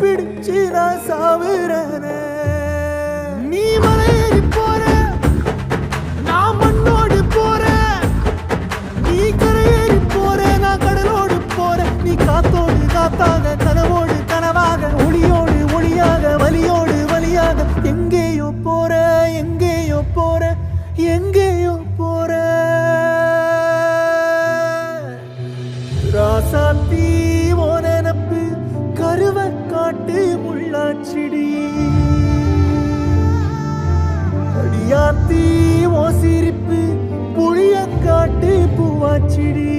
பிடிச்சு நான் சாவுறேனே. நீ மலையேறி போற, நான் மண்ணோடு போறேன். நீ கரையேறி போற, நான் கடலோடு போறேன். நீ காத்தோடு காத்தாக, கனவோடு கனவாக, ஒளியோடு ஒளியாக, வலியோடு வலியாக, எங்கேயோ போற, எங்கேயோ போற, எங்கேயோ போற. ராசாத்தி ஓ நினப்பு கருவ காட்டு முள்ளாச்சிடி. அடியாத்தி ஓ சிரிப்பு புளியங்காட்டு பூவாச்சிடி.